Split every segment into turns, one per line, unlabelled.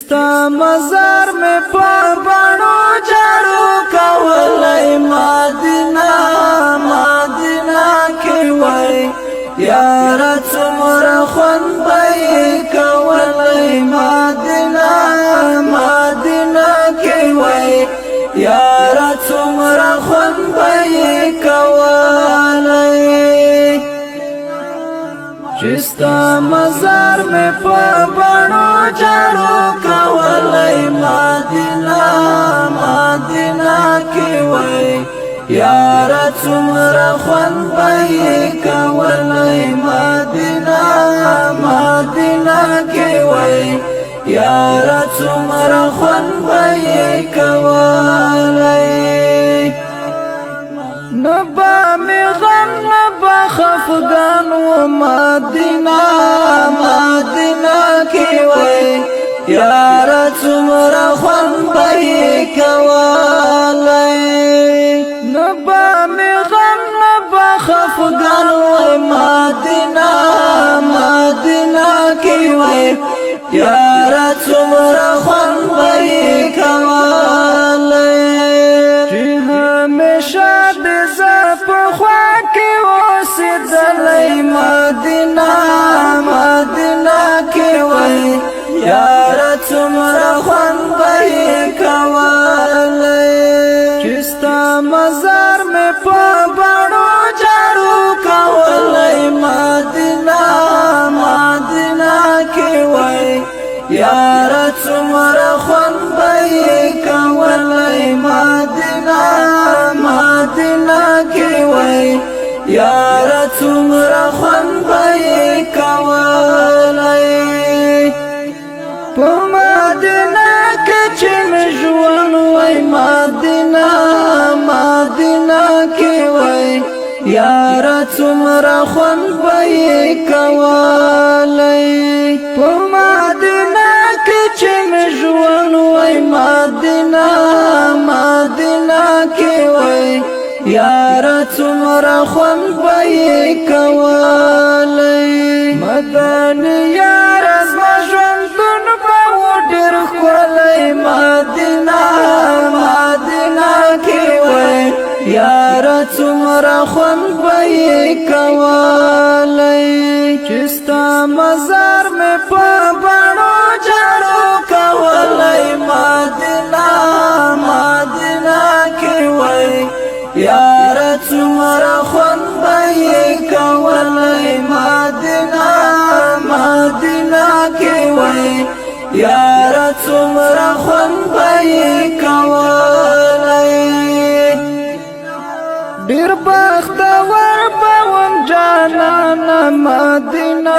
چستا مزار میں پابانو جارو کولای مدینہ مدینہ کی وای یارا څومره خوند به کولای مدینہ مدینہ کی وای یارا څومره خوند به کولای چستا مزار میں پابانو جارو کولای مدینہ مدینہ کی وای یارا څومره خوند به کولای مدینہ مدینہ کی وای یارا څومره خوند به کولای نبا می غم نبا خفگان و مدینہ مدینہ کی وای یارا څومره خوند به کولای نبا می غم نبا خفگان و مدینہ مدینہ کی وای یارا څومره خوند به کولای چې همیشه د زپ خوا کې اوسېدلای مدینہ مدینہ کی وای یارا څومره خوند به کولای چستا مزار میں پابانو جارو کولای مدینہ مدینہ کی وای یارا څومره خوند به کولای مدینہ مدینہ کی وای یارا څومره خوند به کولای په مدینہ کې چې مې ژوند وای مدینہ مدینہ کی وای یارا څومره خوند به کولای په مدینہ کې چې مې ژوند وای مدینہ مدینہ کی وای یارا څومره خوند به کولای مدینہ یارا زما ژوندون به ډېر ښکلی مدینہ مدینہ کی وای یارا څومره خوند به کولای چستا مزار میں پابانو جارو کولای مدینہ مدینہ کی وای یارا څومره خوند به کولای مدینہ مدینہ کی وای یارا څومره خوند به کولای ډیر بختور بوم جانانا مدینہ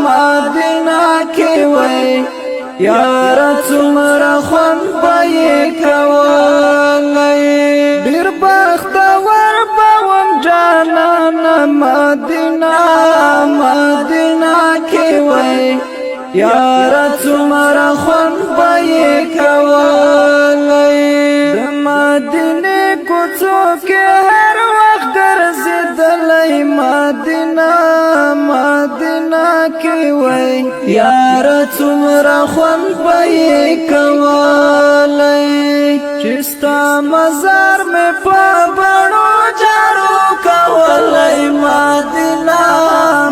مدینہ کی وای یارا څومره خوند به کولای ډیر بختور بوم جانانا مدینہ مدینہ کی وای یارا څومره خوند به کولای د مدینې کوڅو کې هر وخت ګرځېدلی مدینہ مدینہ کی وای یارا څومره خوند به کولای چستا مزار میں پابانو جارو کولای مدینہ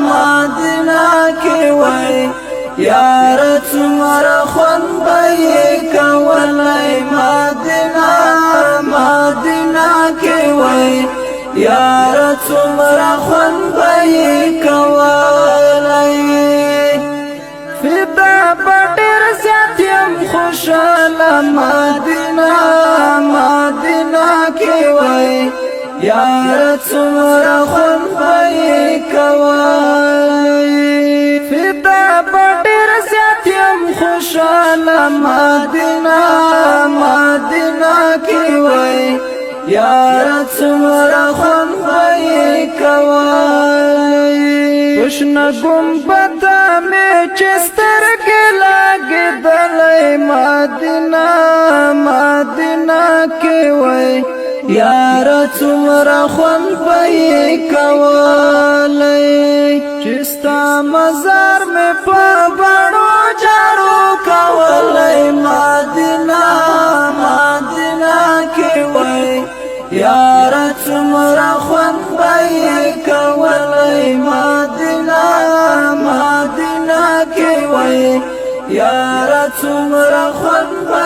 مدینہ کی وای یارا څومره خوند به کولای مدینہ مدینہ کی وای یارا څومره خوند به کولای فدا پټر ساتم خوشاله مدینہ مدینہ کی وای یارا څومره خوند به کولای فدا پټر ساتم خوشاله مدینہ مدینہ کی وای یارا څومره خوند به کولای پښنا ګمبد مې چې سترګې لګېدلې مدینہ مدینہ کی وای یارا څومره خوند به کولای چستا مزار میں پابانو جارو کولای یار څومره خوند به یې کولی مدینه مدینه کې وای یار څومره خوند به